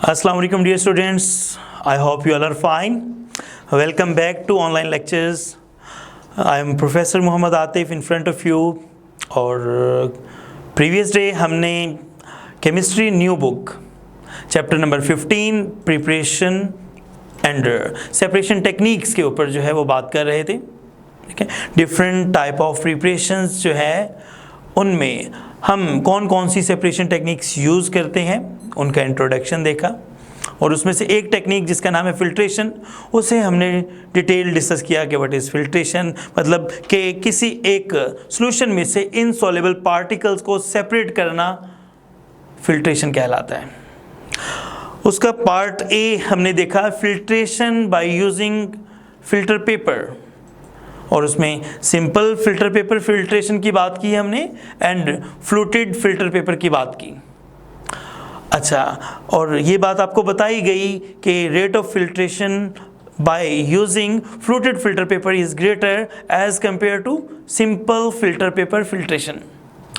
Assalamu alaikum dear students, I hope you all are fine. Welcome back to online lectures. I am Professor Muhammad Atif in front of you. और previous day हमने chemistry new book chapter number 15 preparation and separation techniques के ऊपर जो है वो बात कर रहे थे. ठीक है, different type of preparations जो है उनमें हम कौन कौन सी सेपरेशन टेक्निक्स यूज़ करते हैं उनका इंट्रोडक्शन देखा और उसमें से एक टेक्निक जिसका नाम है फिल्ट्रेशन, उसे हमने डिटेल डिस्कस किया कि व्हाट इज़ फिल्ट्रेशन, मतलब कि किसी एक सॉल्यूशन में से इनसॉल्युबल पार्टिकल्स को सेपरेट करना फिल्ट्रेशन कहलाता है. उसका पार्ट ए हमने देखा filtration by using filter paper, और उसमें सिंपल फिल्टर पेपर फिल्ट्रेशन की बात की हमने एंड फ्लूटेड फिल्टर पेपर की बात की. अच्छा, और ये बात आपको बताई गई कि rate of filtration by using fluted filter paper is greater as compare to simple filter paper filtration,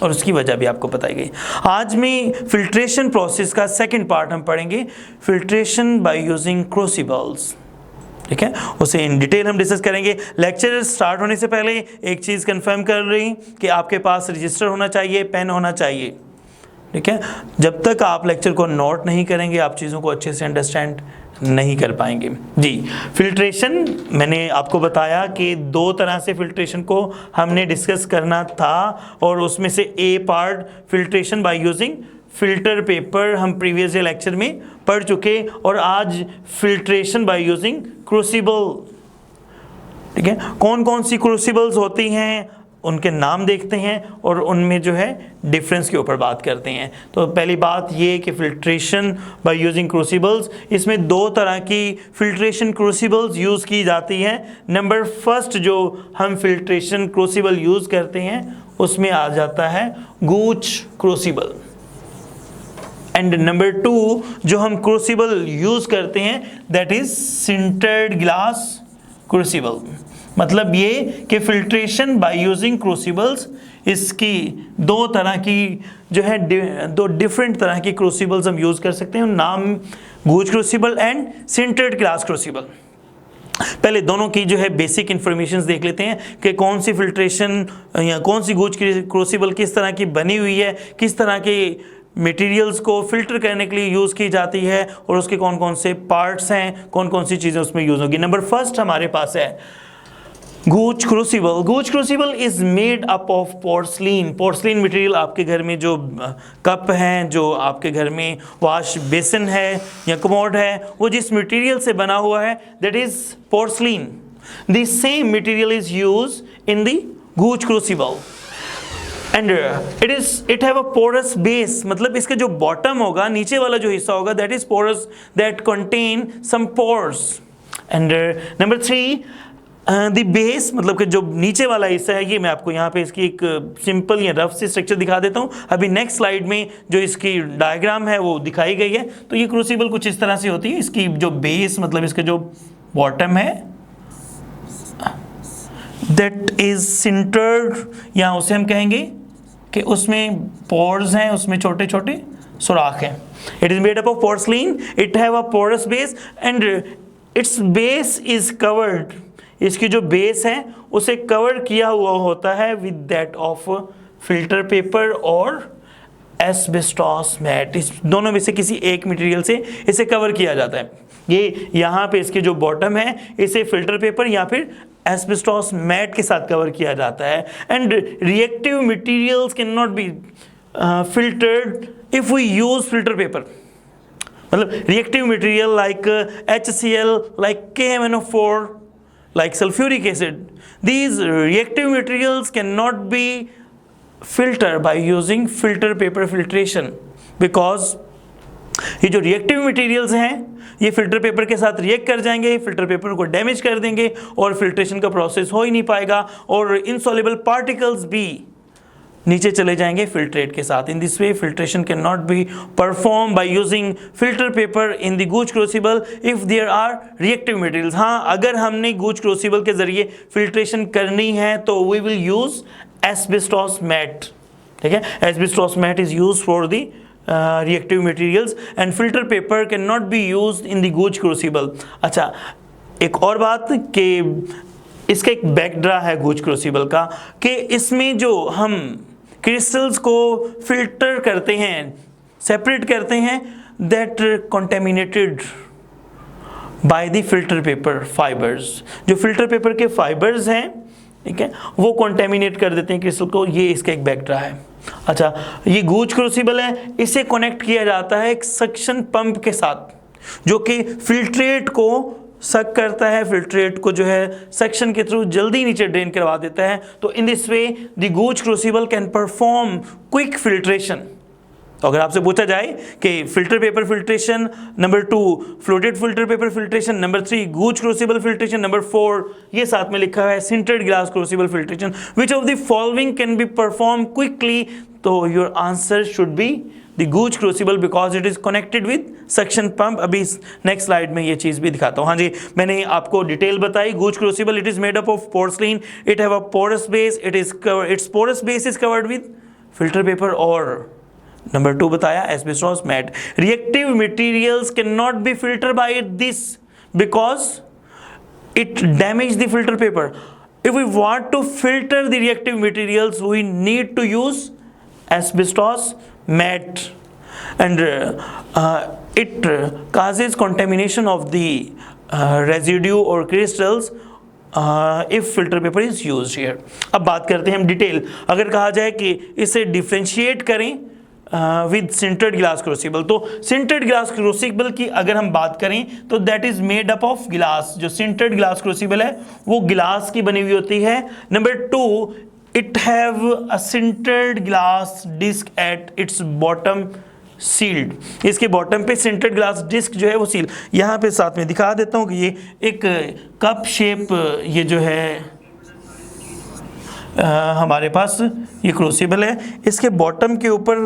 और उसकी वजह भी आपको बताई गई. आज में फिल्ट्रेशन प्रोसेस का सेकंड पार्ट हम पढ़ेंगे, फिल्ट्रेशन बाय यूजिंग क्रूसिबल्स. ठीक है, उसे इन डिटेल हम डिस्कस करेंगे. लेक्चर स्टार्ट होने से पहले एक चीज़ कंफर्म कर रही कि आपके पास रजिस्टर होना चाहिए, पेन होना चाहिए. ठीक है, जब तक आप लेक्चर को नोट नहीं करेंगे आप चीज़ों को अच्छे से अंडरस्टैंड नहीं कर पाएंगे. जी, फिल्ट्रेशन मैंने आपको बताया कि दो तरह से फिल्ट्रेशन को हमने डिस्कस करना था, और उसमें से a part filtration by using filter paper हम प्रीवियस लेक्चर में पढ़ चुके, और आज फिल्ट्रेशन बाय यूजिंग क्रूसिबल. ठीक है, कौन कौन सी क्रूसिबल्स होती हैं उनके नाम देखते हैं और उनमें जो है डिफरेंस के ऊपर बात करते हैं. तो पहली बात ये कि फिल्ट्रेशन बाय यूजिंग क्रूसिबल्स, इसमें दो तरह की फिल्ट्रेशन क्रूसिबल्स यूज़ की जाती हैं. नंबर फर्स्ट जो हम फिल्ट्रेशन क्रूसिबल यूज़ करते हैं उसमें आ जाता है गूच क्रूसिबल, एंड नंबर टू जो हम क्रूसिबल यूज़ करते हैं that is sintered glass crucible. मतलब ये कि फिल्ट्रेशन बाय यूजिंग क्रूसिबल्स, इसकी दो तरह की जो है दो डिफरेंट तरह की क्रूसिबल्स हम यूज़ कर सकते हैं. नाम गूच crucible and sintered glass crucible. पहले दोनों की जो है बेसिक इन्फॉर्मेशन देख लेते हैं कि कौन सी फिल्ट्रेशन या कौन सी गूच क्रूसिबल किस तरह की बनी हुई है, किस तरह के मटेरियल्स को फिल्टर करने के लिए यूज़ की जाती है, और उसके कौन कौन से पार्ट्स हैं, कौन कौन सी चीज़ें उसमें यूज़ होगी. नंबर फर्स्ट हमारे पास है गूच crucible. गूच crucible is made up of porcelain. Porcelain material आपके घर में जो कप हैं, जो आपके घर में वॉश बेसिन है या कमोड है, वो जिस मटेरियल से बना हुआ है that is porcelain. The same material is use in the Gooch crucible and it have a porous base. मतलब इसका जो बॉटम होगा, नीचे वाला जो हिस्सा होगा that is porous, that contain some pores. And number three the base, मतलब कि जो नीचे वाला हिस्सा है, ये मैं आपको यहाँ पे इसकी एक सिंपल या रफ सी स्ट्रक्चर दिखा देता हूँ. अभी नेक्स्ट स्लाइड में जो इसकी डायग्राम है वो दिखाई गई है. तो ये क्रूसिबल कुछ इस तरह से होती है. इसकी जो बेस, मतलब इसका जो बॉटम है दैट इज सिंटर्ड, या उसे हम कहेंगे कि उसमें पोर्स हैं, उसमें छोटे छोटे सुराख हैं. It is made up of porcelain, it have a porous base and its base is covered. इसकी जो बेस है उसे कवर किया हुआ होता है with that of filter paper और एस्बेस्टॉस मैट. इस दोनों में से किसी एक मटेरियल से इसे कवर किया जाता है. ये यहाँ पे इसकी जो बॉटम है इसे फिल्टर पेपर या फिर एस्बेस्टॉस मैट के साथ कवर किया जाता है. And reactive materials can not be filtered if we use filter paper. मतलब reactive material like HCl, like KMnO4, like sulfuric acid, these reactive materials cannot be filtered by using filter paper filtration, because ये जो reactive materials हैं ये filter paper के साथ react कर जाएंगे, filter paper को डैमेज कर देंगे और फिल्ट्रेशन का प्रोसेस हो ही नहीं पाएगा, और इनसॉल्युबल पार्टिकल्स भी नीचे चले जाएंगे फिल्ट्रेट के साथ. In this way filtration can not be perform by using filter paper in the Gooch crucible if there are reactive materials. हाँ, अगर हमने गूच क्रूसिबल के जरिए फिल्ट्रेशन करनी है तो we will use asbestos mat. ठीक है, asbestos mat is use for the reactive materials and filter paper cannot be used in the gauge crucible. अच्छा, एक और बात कि इसका एक बैकड्रा है गूज क्रूसिबल का, कि इसमें जो हम क्रिस्टल्स को फिल्टर करते हैं, सेपरेट करते हैं, that contaminated by the filter paper fibres. जो फिल्टर पेपर के फाइबर्स हैं, ठीक है, वो कंटेमिनेट कर देते हैं क्रिस्टल को। ये इसका एक बैकड्रा है। अच्छा, ये गूज क्रूसिबल है, इसे कनेक्ट किया जाता है एक सक्शन पंप के साथ, जो कि फिल्ट्रेट को सक करता है, फिल्ट्रेट को जो है सक्शन के थ्रू जल्दी नीचे ड्रेन करवा देता है। तो in this way the Gooch crucible can perform quick filtration. तो अगर आपसे पूछा जाए कि filter paper filtration, number 2 floated filter paper filtration, number 3 Gooch crucible filtration, number 4 ये साथ में लिखा है sintered glass crucible filtration, which of the following can be perform quickly, तो your answer should be the Gooch crucible because it is connected with suction pump. अभी next slide में ये चीज भी दिखाता हूँ। हाँ जी, मैंने आपको डिटेल बताई। Gooch crucible, it is made up of porcelain, it have a porous base, its porous base is covered with filter paper, और नंबर 2 बताया asbestos mat. Reactive materials can not be filter by this because it damage the filter paper. If we want to filter the reactive materials we need to use asbestos mat, and it causes contamination of the residue or crystals if filter paper is used here. अब बात करते हैं हम detail. अगर कहा जाए कि इसे डिफ्रेंशिएट करें विद सिंटर्ड ग्लास क्रूसिबल, तो सिंटर्ड ग्लास क्रूसिबल की अगर हम बात करें तो that is made up of गिलास। जो सिंटर्ड ग्लास क्रूसिबल है वो गिलास की बनी हुई होती है। Number 2, it have a sintered glass disc at its bottom sealed। इसके बॉटम पे सिंटर्ड ग्लास डिस्क जो है वो सील। यहाँ पे साथ में दिखा देता हूँ कि ये एक कप शेप, ये जो है हमारे पास ये क्रूसिबल है, इसके बॉटम के ऊपर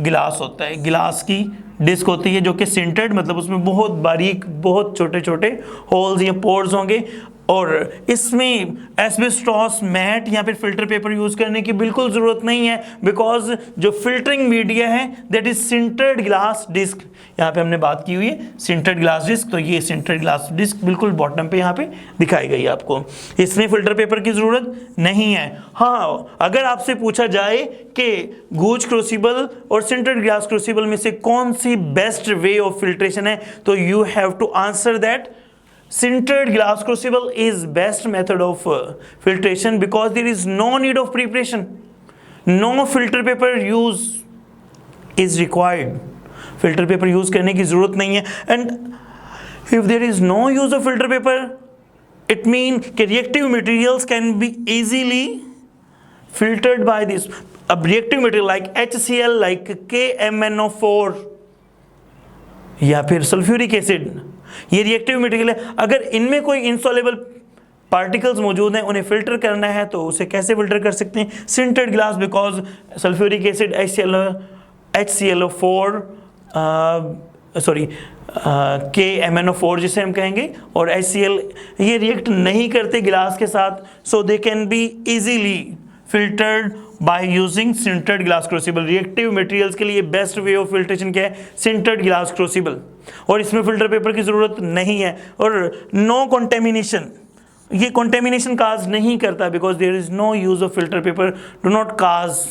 गिलास होता है, गिलास की डिस्क होती है जो कि सिंटर्ड, मतलब उसमें बहुत बारीक, बहुत छोटे छोटे होल्स या पोर्स होंगे, और इसमें एस्बेस्टॉस मैट या फिर फिल्टर पेपर यूज़ करने की बिल्कुल ज़रूरत नहीं है, बिकॉज जो फिल्टरिंग मीडिया है that is sintered glass disc. यहाँ पे हमने बात की हुई है सिंटर्ड ग्लास डिस्क, तो ये सिंटर्ड ग्लास डिस्क बिल्कुल बॉटम पे यहाँ पे दिखाई गई है आपको। इसमें फिल्टर पेपर की ज़रूरत नहीं है। हाँ, अगर आपसे पूछा जाए कि गूज क्रूसिबल और सिंटर्ड ग्लास क्रूसिबल में से कौन सी बेस्ट वे ऑफ फिल्ट्रेशन है, तो you have to answer that sintered glass crucible is best method of filtration because there is no need of preparation, no filter paper use is required, filter paper use करने की ज़रूरत नहीं है। and if there is no use of filter paper it means कि reactive materials can be easily filtered by this। अब reactive material like HCl, like KMnO4 या फिर sulphuric acid, ये रिएक्टिव मटेरियल है। अगर इनमें कोई इंसॉल्युबल पार्टिकल्स मौजूद हैं, उन्हें फिल्टर करना है तो उसे कैसे फिल्टर कर सकते हैं? Sintered glass, because sulphuric acid HClO4 KMnO4 जिसे हम कहेंगे, और HCl, ये रिएक्ट नहीं करते गिलास के साथ, so they can be easily filtered by using sintered glass crucible. Reactive materials के लिए बेस्ट वे ऑफ फिल्ट्रेशन क्या है? सिंटर्ड ग्लास क्रूसिबल, और इसमें फिल्टर पेपर की ज़रूरत नहीं है। और नो कंटेमिनेशन, ये कंटेमिनेशन काज नहीं करता because there is no use of filter paper, do not cause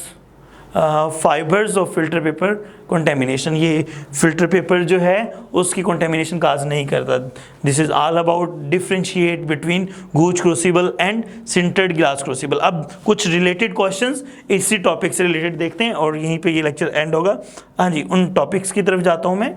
fibres of filter paper contamination. ये फिल्टर पेपर जो है उसकी कंटेमिनेशन काज नहीं करता। This is all about differentiate between Gooch crucible and sintered glass crucible. अब कुछ related questions इसी topic से रिलेटेड देखते हैं और यहीं पे ये लेक्चर एंड होगा। हाँ जी, उन टॉपिक्स की तरफ जाता हूँ मैं।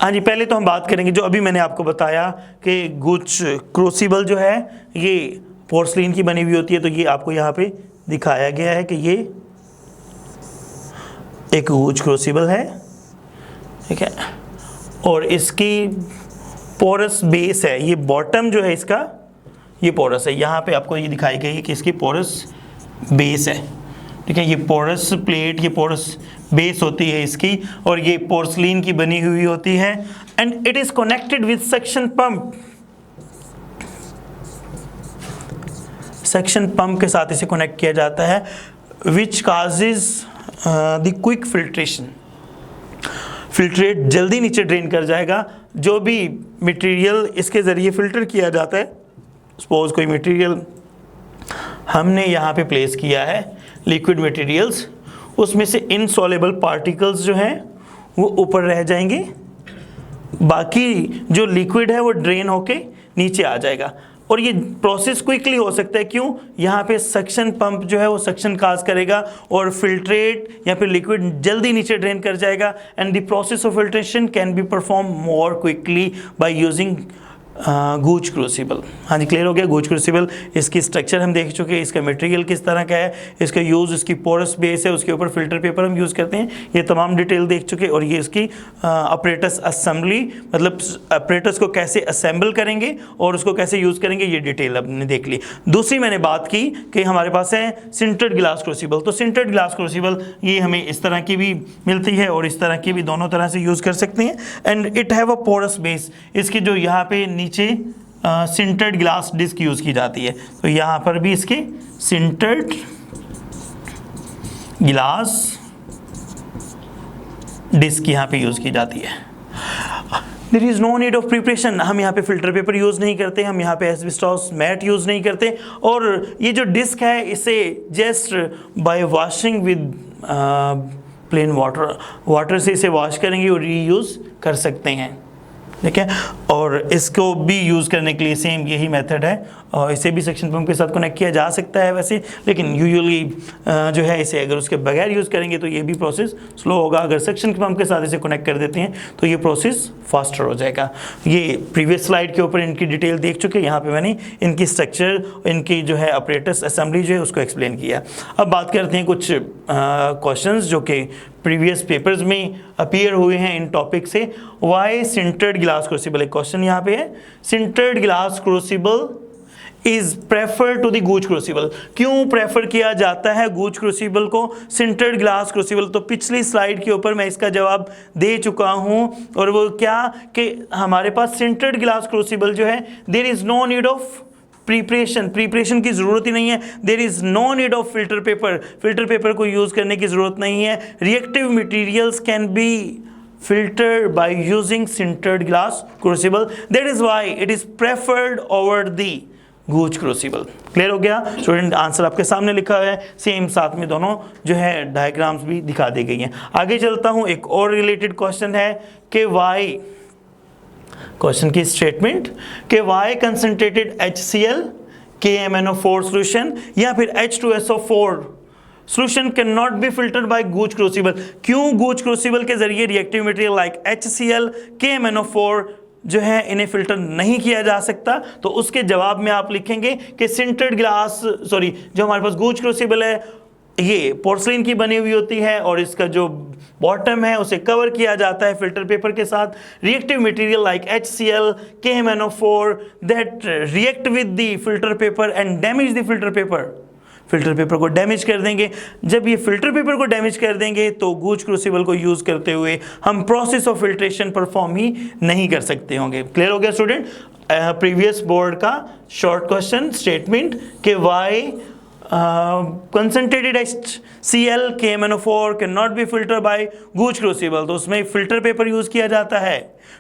हाँ जी, पहले तो हम बात करेंगे जो अभी मैंने आपको बताया कि गूज क्रूसिबल जो है ये पोर्सलिन की बनी हुई होती है, तो ये आपको यहाँ पे दिखाया गया है कि ये एक गूज क्रूसिबल है, ठीक है, और इसकी पोरस बेस है, ये बॉटम जो है इसका ये पोरस है। यहाँ पे आपको ये दिखाई गई है कि इसकी पोरस बेस है, ठीक है, ये पोरस प्लेट, ये पोरस बेस होती है इसकी, और ये पोर्सलिन की बनी हुई होती है। And it is connected with suction pump, suction pump के साथ इसे कनेक्ट किया जाता है, which causes the quick filtration, filtrate जल्दी नीचे ड्रेन कर जाएगा। जो भी मटेरियल इसके ज़रिए फ़िल्टर किया जाता है, सपोज कोई मटेरियल हमने यहाँ पे प्लेस किया है, लिक्विड मटेरियल्स, उसमें से इनसॉल्युबल पार्टिकल्स जो हैं वो ऊपर रह जाएंगे, बाकी जो लिक्विड है वो ड्रेन होके नीचे आ जाएगा। और ये प्रोसेस क्विकली हो सकता है, क्यों? यहाँ पे सक्शन पंप जो है वो सक्शन काज करेगा और फिल्ट्रेट या फिर लिक्विड जल्दी नीचे ड्रेन कर जाएगा। And the process of filtration can be perform more quickly by using goose crucible. हाँ जी, क्लियर हो गया। गूज क्रूसिबल, इसकी स्ट्रक्चर हम देख चुके हैं, इसका मटेरियल किस तरह का है, इसका यूज़, इसकी पोरस बेस है, उसके ऊपर फिल्टर पेपर हम यूज़ करते हैं, ये तमाम डिटेल देख चुके। और ये इसकी ऑपरेटस असेंबली, मतलब ऑपरेटस को कैसे असेंबल करेंगे और उसको कैसे यूज़ करेंगे, ये डिटेल हमने देख ली। दूसरी मैंने बात की कि हमारे पास है सिंटर्ड ग्लास क्रूसिबल। तो सिंटर्ड ग्लास क्रूसिबल ये हमें इस तरह की भी मिलती है और इस तरह की भी, दोनों तरह से यूज़ कर सकते हैं। And it have a porous base, इसकी जो यहाँ पे नीचे सिंटर्ड ग्लास डिस्क यूज़ की जाती है, तो यहाँ पर भी इसके सिंटर्ड ग्लास डिस्क यहाँ पे यूज़ की जाती है। There is no need of preparation, हम यहाँ पे फिल्टर पेपर यूज़ नहीं करते, हम यहाँ पे एस्बेस्टॉस मैट यूज़ नहीं करते। और ये जो डिस्क है इसे just by washing with plain water से इसे वॉश करेंगे और रीयूज़ कर सकते हैं, ठीक है। और इसको भी यूज़ करने के लिए सेम यही मेथड है, और इसे भी सक्शन पंप के साथ कनेक्ट किया जा सकता है वैसे, लेकिन यूजुअली जो है इसे अगर उसके बगैर यूज़ करेंगे तो ये भी प्रोसेस स्लो होगा। अगर सक्शन पंप के साथ इसे कनेक्ट कर देते हैं तो ये प्रोसेस फास्टर हो जाएगा। ये प्रीवियस स्लाइड के ऊपर इनकी डिटेल देख चुके, यहाँ पे मैंने इनकी स्ट्रक्चर, इनकी जो है ऑपरेटस असेंबली जो है उसको एक्सप्लेन किया। अब बात करते हैं कुछ क्वेश्चंस जो कि प्रीवियस पेपर्स में अपीयर हुए हैं इन टॉपिक से। वाई सिंटर्ड ग्लास क्रूसिबल, एक क्वेश्चन यहाँ पे है, sintered glass crucible is prefer to the Gooch crucible, क्यों प्रेफर किया जाता है गूज क्रूसिबल को सिंटर्ड ग्लास क्रूसिबल? तो पिछली स्लाइड के ऊपर मैं इसका जवाब दे चुका हूं, और वो क्या कि हमारे पास सिंटर्ड ग्लास क्रूसिबल जो है, there is no need of preparation की ज़रूरत ही नहीं है, there is no need of filter paper को यूज़ करने की ज़रूरत नहीं है। Reactive materials can be filtered by using sintered glass crucible, that is why it is preferred over the goose crucible. Clear हो गया स्टूडेंट? आंसर आपके सामने लिखा है, सेम साथ में दोनों जो है डायग्राम्स भी दिखा दी गई हैं। आगे चलता हूं, एक और रिलेटेड क्वेश्चन है कि वाई, क्वेश्चन की स्टेटमेंट कि why concentrated HCl KMnO4 solution या फिर H2SO4 solution can not be filtered by Gooch crucible, क्यों गूज क्रूसिबल के जरिए reactive material like HCl KMnO4 जो है इन्हें फिल्टर नहीं किया जा सकता? तो उसके जवाब में आप लिखेंगे कि सिंटर्ड ग्लास, सॉरी, जो हमारे पास गूज क्रूसिबल है ये पोर्सलिन की बनी हुई होती है और इसका जो बॉटम है उसे कवर किया जाता है फिल्टर पेपर के साथ। Reactive material like HCl KMnO4 that react with the filter paper and damage the filter paper, filter paper को डैमेज कर देंगे। जब ये फिल्टर पेपर को डैमेज कर देंगे तो गूज क्रूसिबल को यूज़ करते हुए हम प्रोसेस ऑफ फिल्ट्रेशन परफॉर्म ही नहीं कर सकते होंगे। क्लियर हो गया स्टूडेंट? प्रीवियस बोर्ड का शॉर्ट क्वेश्चन स्टेटमेंट कि why concentrated HCl KMnO4 can not be filter by Gooch crucible, तो उसमें फिल्टर पेपर यूज़ किया जाता है,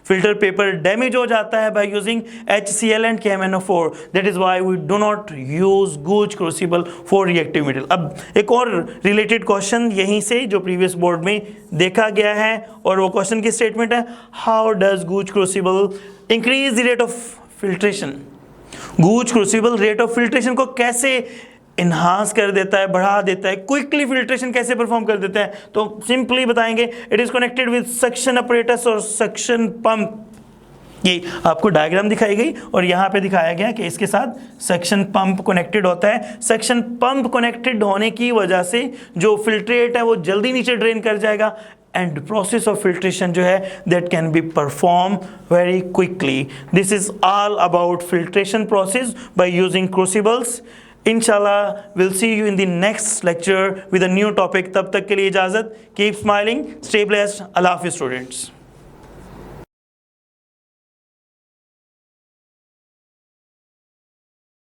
फिल्टर पेपर डैमेज हो जाता है by using HCl and KMnO4, that is why we do not use Gooch crucible for reactive material. अब एक और रिलेटेड क्वेश्चन यहीं से जो प्रीवियस बोर्ड में देखा गया है, और वो क्वेश्चन की स्टेटमेंट है, how does goose crucible increase the rate of filtration? Goose crucible rate of filtration को कैसे इन्हांस कर देता है, बढ़ा देता है, क्विकली फिल्ट्रेशन कैसे परफॉर्म कर देता है? तो सिंपली बताएंगे, it is connected with suction apparatus और सक्शन पंप। ये आपको डायग्राम दिखाई गई और यहाँ पे दिखाया गया कि इसके साथ सक्शन पंप कनेक्टेड होता है। सक्शन पंप कनेक्टेड होने की वजह से जो फिल्ट्रेट है वो जल्दी नीचे ड्रेन कर जाएगा, एंड प्रोसेस ऑफ फिल्ट्रेशन जो है that can be perform very quickly. This is all about filtration process by using crucibles. Inshallah, we'll see you in the next lecture with a new topic. तब तक के लिए इजाज़त. Keep smiling, stay blessed. Allah Hafiz students.